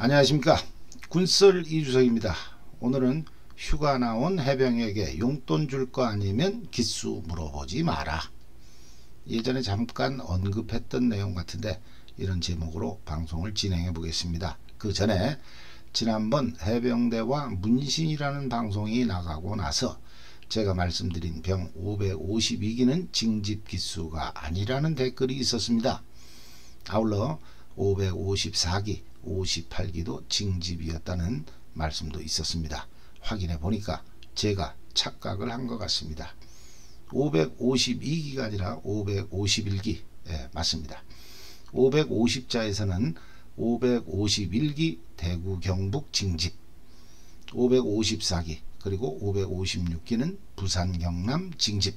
안녕하십니까. 군썰 이주석입니다. 오늘은 휴가 나온 해병에게 용돈 줄 거 아니면 기수 물어보지 마라. 예전에 잠깐 언급했던 내용 같은데 이런 제목으로 방송을 진행해 보겠습니다. 그 전에 지난번 해병대와 문신이라는 방송이 나가고 나서 제가 말씀드린 병 552기는 징집 기수가 아니라는 댓글이 있었습니다. 아울러 554기, 58기도 징집이었다는 말씀도 있었습니다. 확인해 보니까 제가 착각을 한 것 같습니다. 552기가 아니라 551기, 맞습니다. 550자에서는 551기 대구 경북 징집, 554기 그리고 556기는 부산 경남 징집,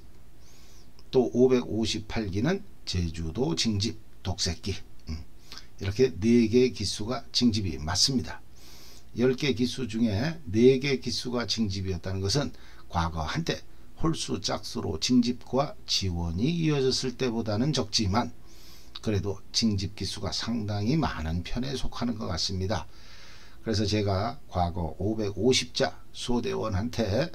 또 558기는 제주도 징집 독색기, 이렇게 4개 기수가 징집이 맞습니다. 10개 기수 중에 4개 기수가 징집이었다는 것은 과거 한때 홀수 짝수로 징집과 지원이 이어졌을 때보다는 적지만 그래도 징집 기수가 상당히 많은 편에 속하는 것 같습니다. 그래서 제가 과거 550자 소대원한테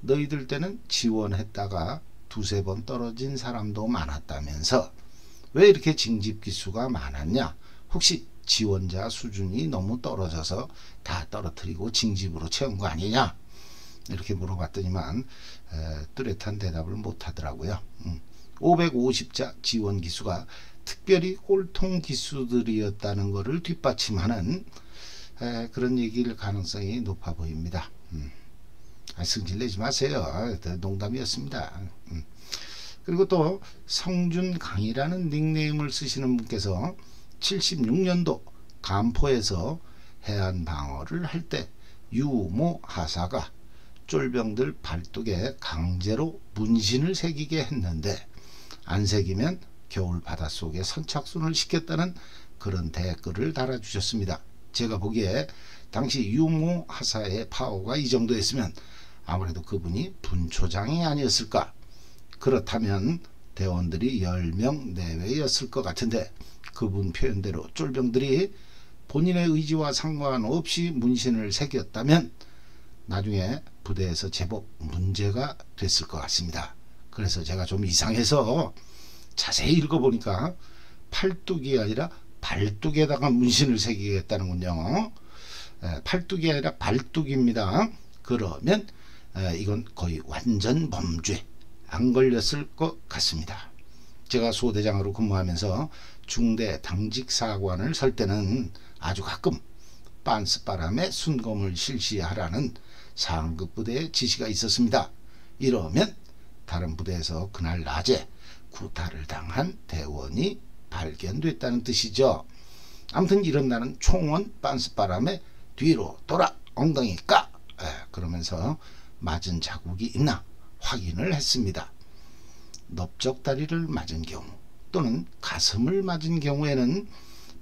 너희들 때는 지원했다가 두세 번 떨어진 사람도 많았다면서 왜 이렇게 징집 기수가 많았냐, 혹시 지원자 수준이 너무 떨어져서 다 떨어뜨리고 징집으로 채운 거 아니냐, 이렇게 물어봤더니만 뚜렷한 대답을 못 하더라고요. 550자 지원 기수가 특별히 꼴통 기수들이었다는 것을 뒷받침하는 그런 얘기일 가능성이 높아 보입니다. 승질내지 마세요. 농담이었습니다. 그리고 또 성준강이라는 닉네임을 쓰시는 분께서 76년도 간포에서 해안방어를 할 때 유모 하사가 쫄병들 발뚝에 강제로 문신을 새기게 했는데 안 새기면 겨울 바닷속에 선착순을 시켰다는 그런 댓글을 달아주셨습니다. 제가 보기에 당시 유모 하사의 파워가 이 정도였으면 아무래도 그분이 분초장이 아니었을까. 그렇다면 대원들이 10명 내외였을 것 같은데 그분 표현대로 쫄병들이 본인의 의지와 상관없이 문신을 새겼다면 나중에 부대에서 제법 문제가 됐을 것 같습니다. 그래서 제가 좀 이상해서 자세히 읽어보니까 팔뚝이 아니라 발뚝에다가 문신을 새기겠다는군요. 팔뚝이 아니라 발뚝입니다. 그러면 이건 거의 완전 범죄, 안 걸렸을 것 같습니다. 제가 소대장으로 근무하면서 중대 당직 사관을 설 때는 아주 가끔 빤스바람에 순검을 실시하라는 상급 부대의 지시가 있었습니다. 이러면 다른 부대에서 그날 낮에 구타를 당한 대원이 발견됐다는 뜻이죠. 아무튼 이런 날은 총원 빤스바람에 뒤로 돌아 엉덩이 까, 그러면서 맞은 자국이 있나 확인을 했습니다. 넓적다리를 맞은 경우 또는 가슴을 맞은 경우에는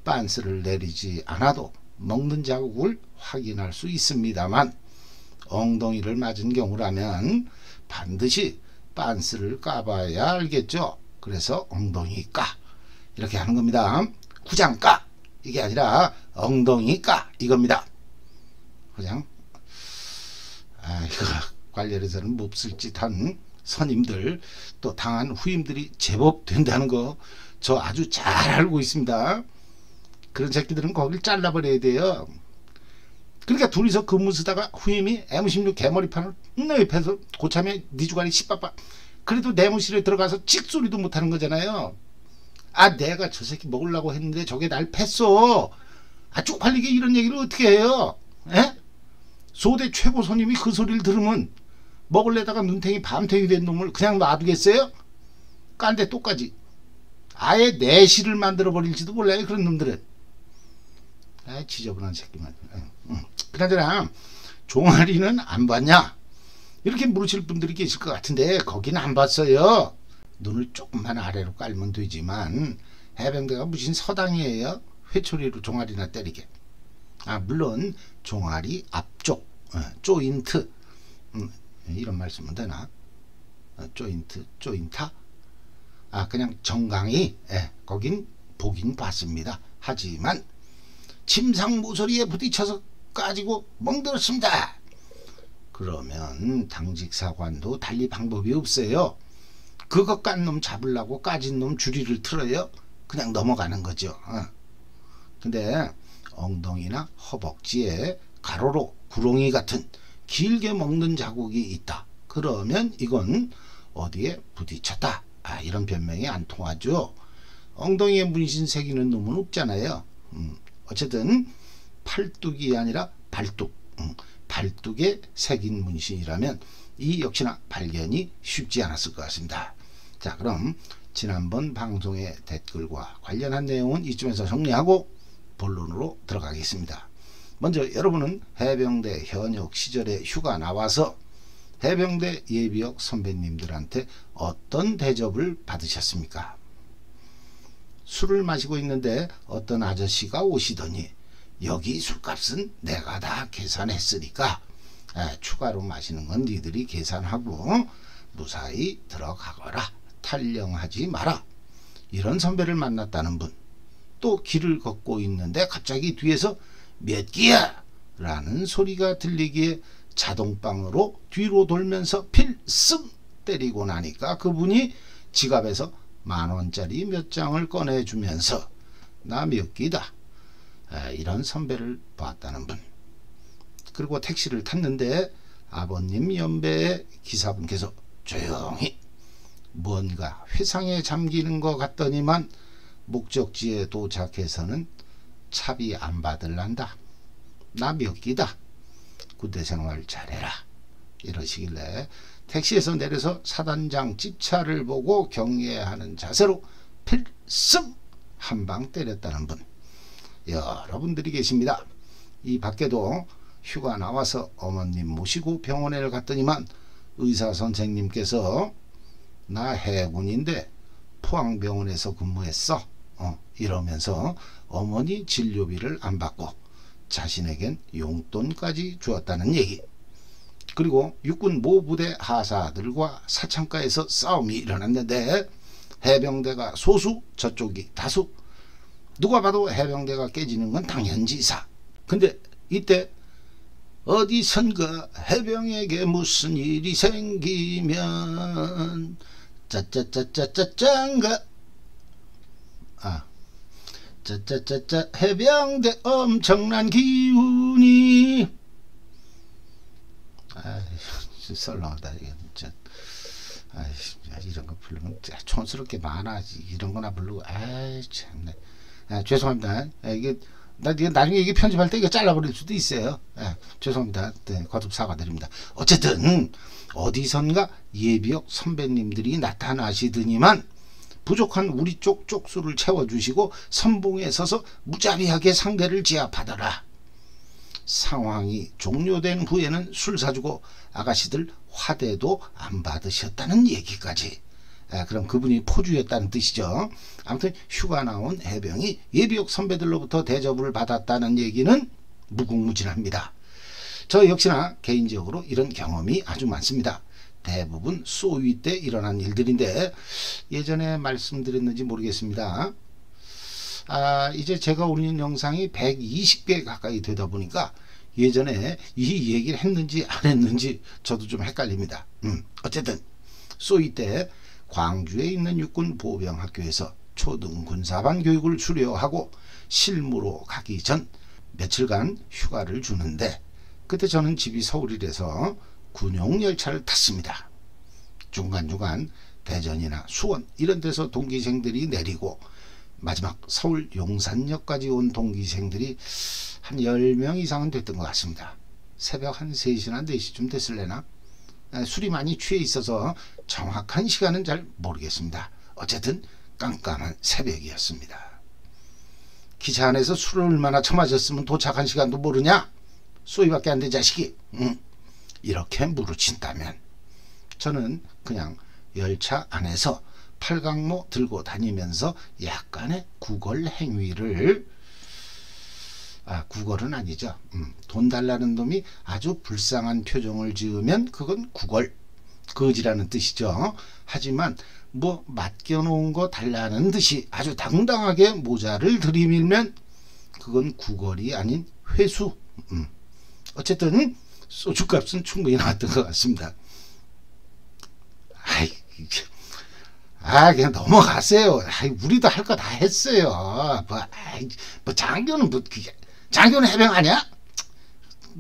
빤스를 내리지 않아도 먹는 자국을 확인할 수 있습니다만 엉덩이를 맞은 경우라면 반드시 빤스를 까봐야 알겠죠. 그래서 엉덩이 까 이렇게 하는 겁니다. 구장 까 이게 아니라 엉덩이 까 이겁니다. 그냥 이거 관련해서는 몹쓸 짓한 선임들 또 당한 후임들이 제법 된다는 거 저 아주 잘 알고 있습니다. 그런 새끼들은 거길 잘라버려야 돼요. 그러니까 둘이서 근무 쓰다가 후임이 M16 개머리판을 옆에서 고참에 니 주관이 씨빠빠 그래도 내무실에 들어가서 찍소리도 못하는 거잖아요. 내가 저 새끼 먹으려고 했는데 저게 날 팼어. 쪽팔리게 이런 얘기를 어떻게 해요? 소대 최고 선임이 그 소리를 들으면 먹을래다가 눈탱이 밤탱이 된 놈을 그냥 놔두겠어요? 깐데 똑까지 아예 내실을 만들어 버릴지도 몰라요. 그런 놈들은. 지저분한 새끼만. 그나저나 종아리는 안 봤냐? 이렇게 물으실 분들이 계실 것 같은데 거기는 안 봤어요. 눈을 조금만 아래로 깔면 되지만 해병대가 무슨 서당이에요? 회초리로 종아리나 때리게. 물론 종아리 앞쪽 조인트, 이런 말씀은 되나? 조인트, 조인타? 그냥 정강이, 거긴 보긴 봤습니다. 하지만 침상 모서리에 부딪혀서 까지고 멍들었습니다. 그러면 당직 사관도 달리 방법이 없어요. 그거 깐 놈 잡으려고 까진 놈 주리를 틀어요. 그냥 넘어가는 거죠. 근데 엉덩이나 허벅지에 가로로 구렁이 같은 길게 먹는 자국이 있다. 그러면 이건 어디에 부딪혔다. 이런 변명이 안 통하죠. 엉덩이에 문신 새기는 놈은 없잖아요. 어쨌든 팔뚝이 아니라 발뚝, 발뚝에 새긴 문신이라면 이 역시나 발견이 쉽지 않았을 것 같습니다. 자, 그럼 지난번 방송의 댓글과 관련한 내용은 이쯤에서 정리하고 본론으로 들어가겠습니다. 먼저 여러분은 해병대 현역 시절에 휴가 나와서 해병대 예비역 선배님들한테 어떤 대접을 받으셨습니까? 술을 마시고 있는데 어떤 아저씨가 오시더니 여기 술값은 내가 다 계산했으니까 추가로 마시는 건 니들이 계산하고 무사히 들어가거라. 탈영하지 마라. 이런 선배를 만났다는 분. 또 길을 걷고 있는데 갑자기 뒤에서 몇 끼야? 라는 소리가 들리기에 자동방으로 뒤로 돌면서 필승 때리고 나니까 그분이 지갑에서 만원짜리 몇 장을 꺼내주면서 나 몇 끼다. 이런 선배를 봤다는 분. 그리고 택시를 탔는데 아버님 연배의 기사분께서 조용히 뭔가 회상에 잠기는 것 같더니만 목적지에 도착해서는 차비 안 받을란다. 나 몇 끼다. 군대생활 잘해라. 이러시길래 택시에서 내려서 사단장 집차를 보고 경례하는 자세로 필승 한방 때렸다는 분. 여러분들이 계십니다. 이 밖에도 휴가 나와서 어머님 모시고 병원에 갔더니만 의사 선생님께서 나 해군인데 포항병원에서 근무했어. 이러면서 어머니 진료비를 안 받고 자신에겐 용돈까지 주었다는 얘기. 그리고 육군 모부대 하사들과 사창가에서 싸움이 일어났는데 해병대가 소수, 저쪽이 다수. 누가 봐도 해병대가 깨지는 건 당연지사. 근데 이때 어디선가 해병에게 무슨 일이 생기면 짜짜짜짜짜짠가 짜짜짜짜 해병대 엄청난 기운이 썰렁하다 이게 진짜. 이런 거 부르면 촌스럽게 많아. 이런 거나 부르고 참네. 죄송합니다. 이게 나중에 이게 편집할 때 이거 잘라버릴 수도 있어요. 죄송합니다. 네, 거듭 사과드립니다. 어쨌든 어디선가 예비역 선배님들이 나타나시더니만 부족한 우리 쪽 쪽수를 채워주시고 선봉에 서서 무자비하게 상대를 제압하더라. 상황이 종료된 후에는 술 사주고 아가씨들 화대도 안 받으셨다는 얘기까지. 그럼 그분이 포주였다는 뜻이죠. 아무튼 휴가 나온 해병이 예비역 선배들로부터 대접을 받았다는 얘기는 무궁무진합니다. 저 역시나 개인적으로 이런 경험이 아주 많습니다. 대부분 소위 때 일어난 일들인데 예전에 말씀드렸는지 모르겠습니다. 이제 제가 올린 영상이 120개 가까이 되다 보니까 예전에 이 얘기를 했는지 안 했는지 저도 좀 헷갈립니다. 어쨌든 소위 때 광주에 있는 육군 보병학교에서 초등 군사반 교육을 수료하고 실무로 가기 전 며칠간 휴가를 주는데 그때 저는 집이 서울이라서 군용열차를 탔습니다. 중간중간 대전이나 수원 이런 데서 동기생들이 내리고 마지막 서울 용산역까지 온 동기생들이 한 10명 이상은 됐던 것 같습니다. 새벽 한 3시나 4시쯤 됐을래나? 술이 많이 취해 있어서 정확한 시간은 잘 모르겠습니다. 어쨌든 깜깜한 새벽이었습니다. 기차 안에서 술을 얼마나 처마셨으면 도착한 시간도 모르냐? 소위밖에 안 된 자식이. 이렇게 무르친다면 저는 그냥 열차 안에서 팔강모 들고 다니면서 약간의 구걸 행위를 구걸은 아니죠. 돈 달라는 놈이 아주 불쌍한 표정을 지으면 그건 구걸, 거지라는 뜻이죠. 하지만 뭐 맡겨놓은 거 달라는 듯이 아주 당당하게 모자를 들이밀면 그건 구걸이 아닌 회수. 어쨌든 소주값은 충분히 나왔던 것 같습니다. 그냥 넘어가세요. 우리도 할 거 다 했어요. 뭐 장교는 장교는 해병 아니야?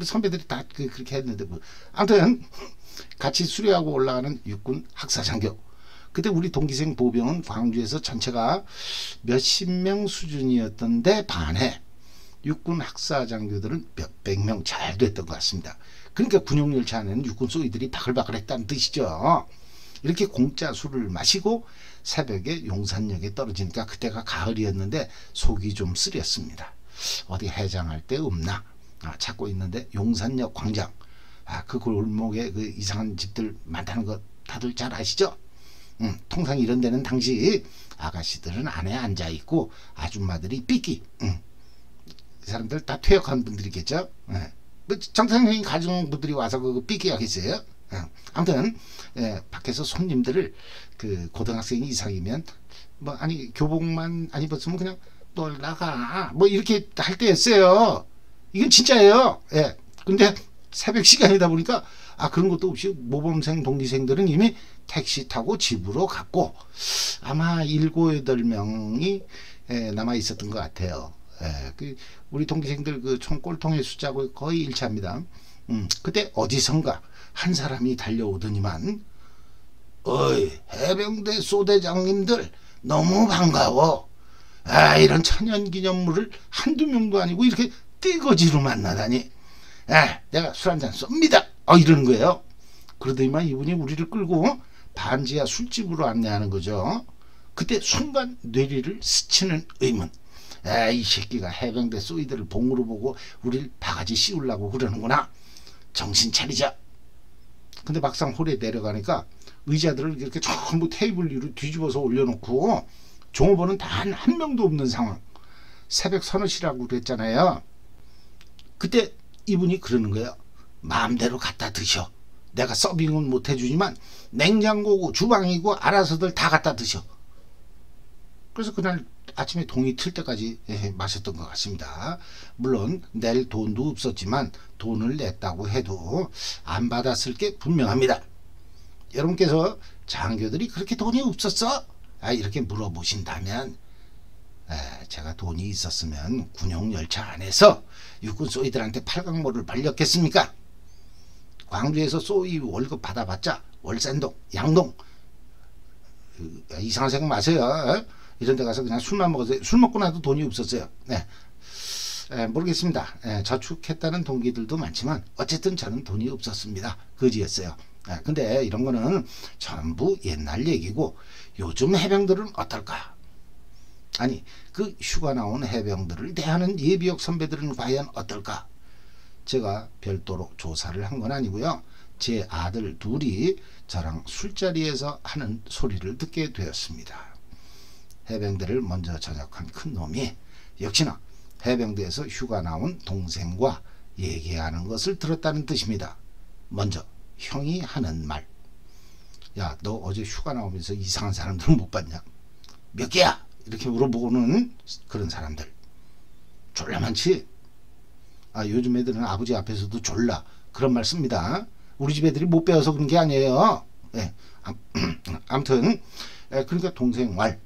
선배들이 다 그렇게 했는데 아무튼 같이 수료하고 올라가는 육군 학사장교. 그때 우리 동기생 보병은 광주에서 전체가 몇십 명 수준이었던데 반해 육군 학사장교들은 몇백 명 잘 됐던 것 같습니다. 그러니까 군용열차 안에는 육군 소위들이 바글바글 했다는 뜻이죠. 이렇게 공짜 술을 마시고 새벽에 용산역에 떨어지니까 그때가 가을이었는데 속이 좀 쓰렸습니다. 어디 해장할 데 없나 찾고 있는데 용산역 광장, 그 골목에 그 이상한 집들 많다는 거 다들 잘 아시죠? 통상 이런 데는 당시 아가씨들은 안에 앉아있고 아줌마들이 삐끼, 이 사람들 다 퇴역한 분들이겠죠. 정상적인 가정분들이 와서 그 삐끼 하겠어요. 아무튼 밖에서 손님들을 그 고등학생 이상이면 뭐 아니 교복만 안 입었으면 그냥 놀다가 뭐 이렇게 할 때였어요. 이건 진짜예요. 근데 새벽 시간이다 보니까 그런 것도 없이 모범생 동기생들은 이미 택시 타고 집으로 갔고 아마 7, 8명이 남아 있었던 것 같아요. 우리 동기생들 그 총 꼴통의 숫자고 거의 일치합니다. 그때 어디선가 한 사람이 달려오더니만 어이 해병대 소대장님들 너무 반가워. 이런 천연기념물을 한두 명도 아니고 이렇게 띠거지로 만나다니. 내가 술 한잔 쏩니다. 이러는 거예요. 그러더니만 이분이 우리를 끌고 반지하 술집으로 안내하는 거죠. 그때 순간 뇌리를 스치는 의문. 이 새끼가 해병대 소위들을 봉으로 보고 우리를 바가지 씌우려고 그러는구나. 정신 차리자. 근데 막상 홀에 내려가니까 의자들을 이렇게 전부 테이블 위로 뒤집어서 올려놓고 종업원은 단 한 명도 없는 상황. 새벽 서너 시라고 그랬잖아요. 그때 이분이 그러는 거예요. 마음대로 갖다 드셔. 내가 서빙은 못 해주지만 냉장고고 주방이고 알아서들 다 갖다 드셔. 그래서 그날 아침에 동이 틀 때까지 마셨던 것 같습니다. 물론 낼 돈도 없었지만 돈을 냈다고 해도 안 받았을 게 분명합니다. 여러분께서 장교들이 그렇게 돈이 없었어? 이렇게 물어보신다면 제가 돈이 있었으면 군용열차 안에서 육군 소위들한테 팔강모를 발렸겠습니까? 광주에서 소위 월급 받아봤자 월산동, 양동 이상한 생각 마세요. 이런 데 가서 그냥 술만 먹어서 술 먹고 나도 돈이 없었어요. 모르겠습니다. 저축했다는 동기들도 많지만 어쨌든 저는 돈이 없었습니다. 거지였어요. 근데 이런 거는 전부 옛날 얘기고 요즘 해병들은 어떨까? 아니 그 휴가 나온 해병들을 대하는 예비역 선배들은 과연 어떨까? 제가 별도로 조사를 한 건 아니고요. 제 아들 둘이 저랑 술자리에서 하는 소리를 듣게 되었습니다. 해병대를 먼저 전역한 큰 놈이 역시나 해병대에서 휴가 나온 동생과 얘기하는 것을 들었다는 뜻입니다. 먼저 형이 하는 말. 야, 너 어제 휴가 나오면서 이상한 사람들 못 봤냐? 몇 개야? 이렇게 물어보는 그런 사람들. 졸라 많지? 요즘 애들은 아버지 앞에서도 졸라 그런 말 씁니다. 우리 집 애들이 못 배워서 그런 게 아니에요. 아무튼 그러니까 동생 말.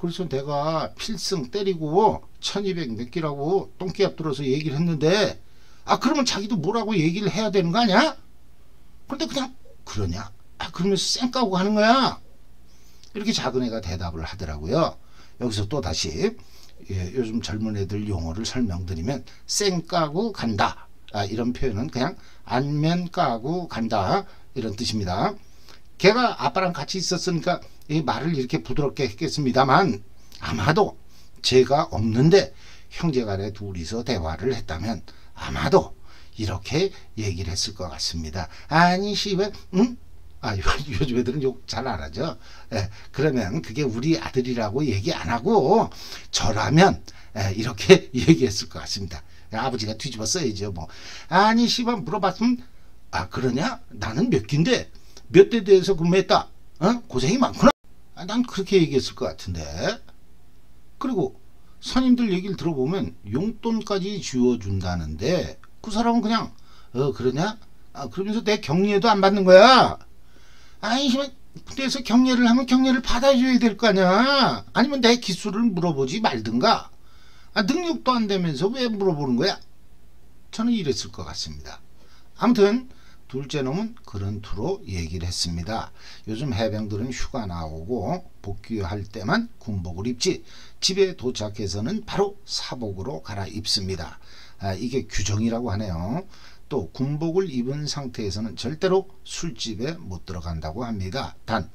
그래서 내가 필승 때리고 1200 몇 기라고 똥기 앞들어서 얘기를 했는데 그러면 자기도 뭐라고 얘기를 해야 되는 거 아니야? 근데 그냥 그러냐? 그러면서 쌩까고 하는 거야. 이렇게 작은 애가 대답을 하더라고요. 여기서 또 다시 요즘 젊은 애들 용어를 설명드리면 쌩까고 간다. 이런 표현은 그냥 안면 까고 간다. 이런 뜻입니다. 걔가 아빠랑 같이 있었으니까 이 말을 이렇게 부드럽게 했겠습니다만 아마도 제가 없는데 형제간에 둘이서 대화를 했다면 아마도 이렇게 얘기를 했을 것 같습니다. 아니 씨발 응? 요즘 애들은 욕 잘 안 하죠. 그러면 그게 우리 아들이라고 얘기 안 하고 저라면 이렇게 얘기했을 것 같습니다. 아버지가 뒤집어 써야죠. 뭐 아니 씨발 물어봤으면 그러냐? 나는 몇 기인데 몇 대 대에서 근무했다. 고생이 많구나. 난 그렇게 얘기했을 것 같은데. 그리고 선임들 얘기를 들어보면 용돈까지 쥐어준다는데 그 사람은 그냥 그러냐? 그러면서 내 경례도 안 받는 거야. 아니 군대에서 경례를 하면 경례를 받아줘야 될 거 아니야. 아니면 내 기술을 물어보지 말든가. 능력도 안 되면서 왜 물어보는 거야? 저는 이랬을 것 같습니다. 아무튼 둘째 놈은 그런 투로 얘기를 했습니다. 요즘 해병들은 휴가 나오고 복귀할 때만 군복을 입지 집에 도착해서는 바로 사복으로 갈아입습니다. 이게 규정이라고 하네요. 또 군복을 입은 상태에서는 절대로 술집에 못 들어간다고 합니다. 단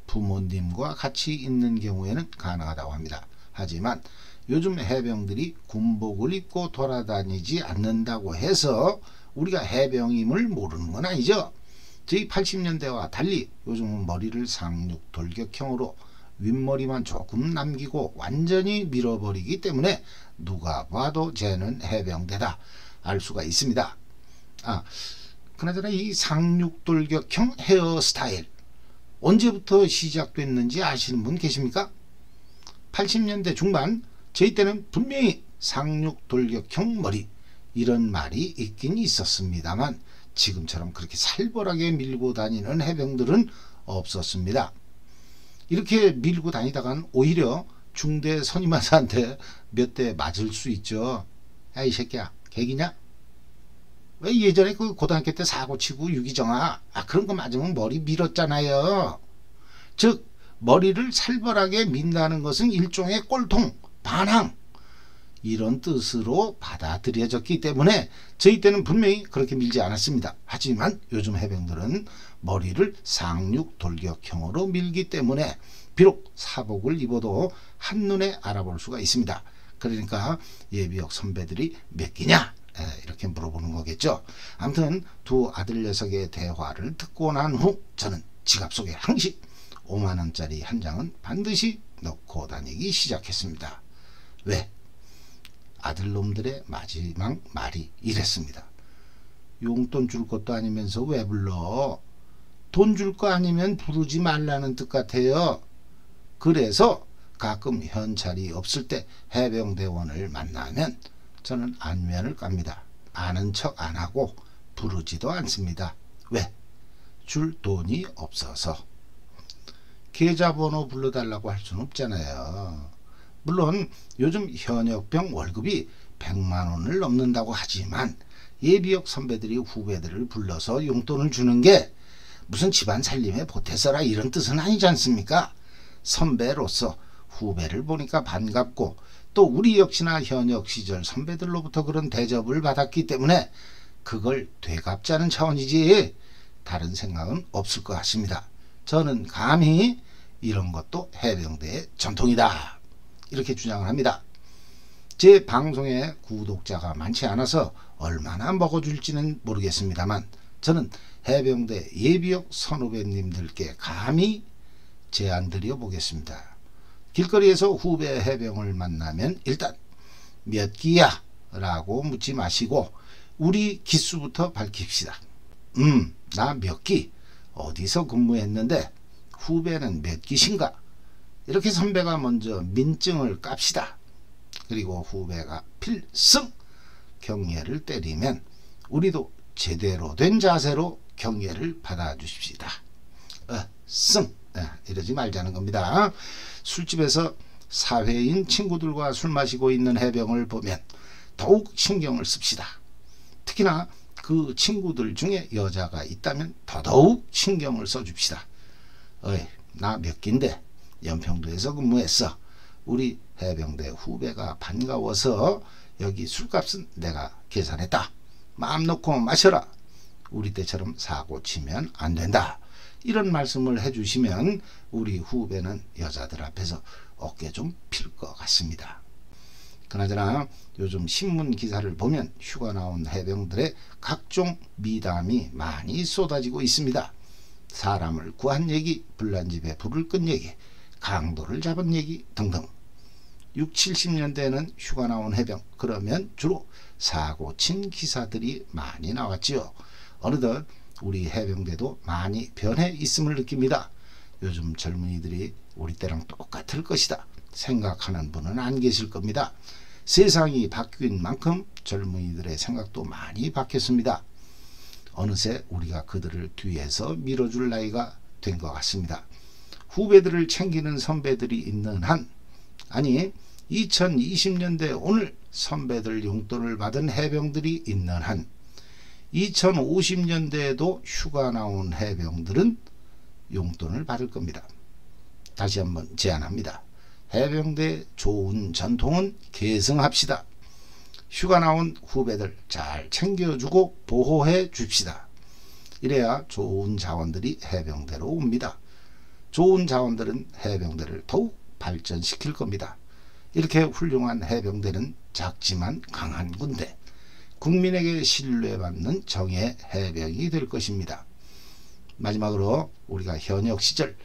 부모님과 같이 있는 경우에는 가능하다고 합니다. 하지만 요즘 해병들이 군복을 입고 돌아다니지 않는다고 해서 우리가 해병임을 모르는 건 아니죠. 저희 80년대와 달리 요즘은 머리를 상륙 돌격형으로 윗머리만 조금 남기고 완전히 밀어버리기 때문에 누가 봐도 쟤는 해병대다 알 수가 있습니다. 그나저나 이 상륙돌격형 헤어스타일 언제부터 시작됐는지 아시는 분 계십니까? 80년대 중반 저희 때는 분명히 상륙돌격형 머리 이런 말이 있긴 있었습니다만 지금처럼 그렇게 살벌하게 밀고 다니는 해병들은 없었습니다. 이렇게 밀고 다니다간 오히려 중대 선임하사한테 몇 대 맞을 수 있죠. 야 이 새끼야 개기냐? 왜 예전에 그 고등학교 때 사고치고 유기정아 그런 거 맞으면 머리 밀었잖아요. 즉 머리를 살벌하게 민다는 것은 일종의 꼴통, 반항 이런 뜻으로 받아들여졌기 때문에 저희 때는 분명히 그렇게 밀지 않았습니다. 하지만 요즘 해병들은 머리를 상륙 돌격형으로 밀기 때문에 비록 사복을 입어도 한눈에 알아볼 수가 있습니다. 그러니까 예비역 선배들이 몇 기냐? 이렇게 물어보는 거겠죠. 아무튼 두 아들 녀석의 대화를 듣고 난 후 저는 지갑 속에 항시 5만원짜리 한 장은 반드시 넣고 다니기 시작했습니다. 왜? 아들놈들의 마지막 말이 이랬습니다. 용돈 줄 것도 아니면서 왜 불러? 돈 줄 거 아니면 부르지 말라는 뜻 같아요. 그래서 가끔 현찰이 없을 때 해병대원을 만나면 저는 안면을 깝니다. 아는 척 안 하고 부르지도 않습니다. 왜? 줄 돈이 없어서. 계좌번호 불러달라고 할 수는 없잖아요. 물론 요즘 현역병 월급이 100만원을 넘는다고 하지만 예비역 선배들이 후배들을 불러서 용돈을 주는 게 무슨 집안 살림에 보태서라 이런 뜻은 아니지 않습니까? 선배로서 후배를 보니까 반갑고 또 우리 역시나 현역 시절 선배들로부터 그런 대접을 받았기 때문에 그걸 되갚자는 차원이지 다른 생각은 없을 것 같습니다. 저는 감히 이런 것도 해병대의 전통이다 이렇게 주장을 합니다. 제 방송에 구독자가 많지 않아서 얼마나 먹어줄지는 모르겠습니다만 저는 해병대 예비역 선후배님들께 감히 제안 드려 보겠습니다. 길거리에서 후배 해병을 만나면 일단 몇 기야? 라고 묻지 마시고 우리 기수부터 밝힙시다. 나 몇 기? 어디서 근무했는데 후배는 몇 기신가? 이렇게 선배가 먼저 민증을 깝시다. 그리고 후배가 필승 경례를 때리면 우리도 제대로 된 자세로 경례를 받아주십시다. 이러지 말자는 겁니다. 술집에서 사회인 친구들과 술 마시고 있는 해병을 보면 더욱 신경을 씁시다. 특히나 그 친구들 중에 여자가 있다면 더더욱 신경을 써줍시다. 나 몇 기인데 연평도에서 근무했어. 우리 해병대 후배가 반가워서 여기 술값은 내가 계산했다. 마음 놓고 마셔라. 우리 때처럼 사고 치면 안 된다. 이런 말씀을 해주시면 우리 후배는 여자들 앞에서 어깨 좀 필 것 같습니다. 그나저나 요즘 신문 기사를 보면 휴가 나온 해병들의 각종 미담이 많이 쏟아지고 있습니다. 사람을 구한 얘기, 불난 집에 불을 끈 얘기, 강도를 잡은 얘기 등등. 60, 70년대에는 휴가 나온 해병 그러면 주로 사고 친 기사들이 많이 나왔지요. 어느덧 우리 해병대도 많이 변해 있음을 느낍니다. 요즘 젊은이들이 우리 때랑 똑같을 것이다. 생각하는 분은 안 계실 겁니다. 세상이 바뀐 만큼 젊은이들의 생각도 많이 바뀌었습니다. 어느새 우리가 그들을 뒤에서 밀어줄 나이가 된 것 같습니다. 후배들을 챙기는 선배들이 있는 한, 아니 2020년대 오늘 선배들 용돈을 받은 해병들이 있는 한, 2050년대에도 휴가 나온 해병들은 용돈을 받을 겁니다. 다시 한번 제안합니다. 해병대 좋은 전통은 계승합시다. 휴가 나온 후배들 잘 챙겨주고 보호해 줍시다. 이래야 좋은 자원들이 해병대로 옵니다. 좋은 자원들은 해병대를 더욱 발전시킬 겁니다. 이렇게 훌륭한 해병대는 작지만 강한 군대, 국민에게 신뢰받는 정예 해병이 될 것입니다. 마지막으로 우리가 현역 시절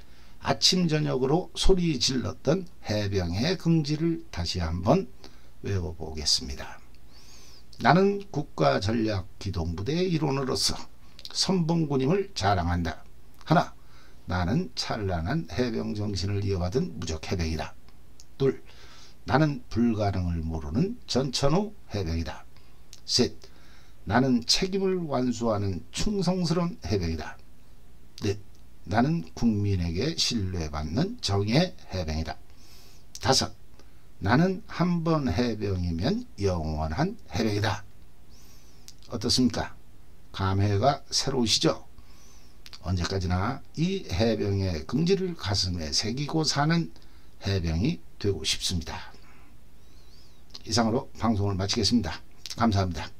아침 저녁으로 소리 질렀던 해병의 긍지를 다시 한번 외워보겠습니다. 나는 국가전략기동부대의 일원으로서 선봉군임을 자랑한다. 하나, 나는 찬란한 해병정신을 이어받은 무적해병이다. 둘, 나는 불가능을 모르는 전천후 해병이다. 셋, 나는 책임을 완수하는 충성스러운 해병이다. 넷, 나는 국민에게 신뢰받는 정예 해병이다. 다섯, 나는 한 번 해병이면 영원한 해병이다. 어떻습니까? 감회가 새로우시죠? 언제까지나 이 해병의 긍지를 가슴에 새기고 사는 해병이 되고 싶습니다. 이상으로 방송을 마치겠습니다. 감사합니다.